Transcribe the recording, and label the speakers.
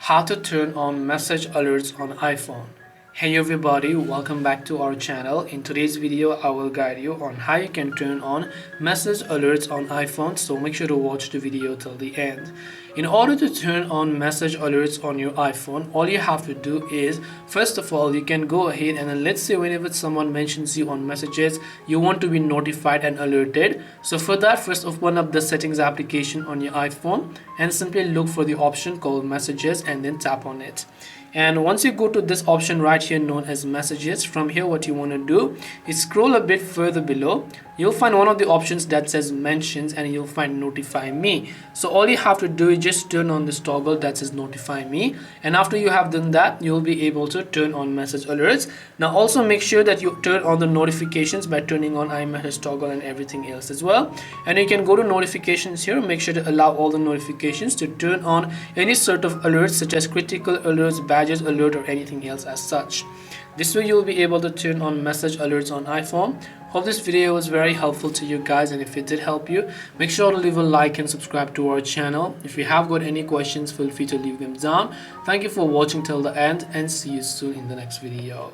Speaker 1: How to turn on message alerts on iPhone. Hey everybody, welcome back to our channel. In today's video I will guide you on how you can turn on message alerts on iPhone, so make sure to watch the video till the end. In order to turn on message alerts on your iPhone, all you have to do is, first of all, you can go ahead and then let's say whenever someone mentions you on messages, you want to be notified and alerted. So for that, first open up the settings application on your iPhone and simply look for the option called messages and then tap on it. And once you go to this option right here known as messages, from here what you want to do is scroll a bit further below. You'll find one of the options that says mentions and you'll find notify me. So all you have to do is just turn on this toggle that says notify me, and after you have done that, you'll be able to turn on message alerts. Now also make sure that you turn on the notifications by turning on iMessage toggle and everything else as well. And you can go to notifications here, make sure to allow all the notifications to turn on any sort of alerts such as critical alerts, badges alert, or anything else as such. This way you'll be able to turn on message alerts on iPhone. Hope this video was very helpful to you guys, and if it did help you, make sure to leave a like and subscribe to our channel. If you have got any questions, feel free to leave them down. Thank you for watching till the end and see you soon in the next video.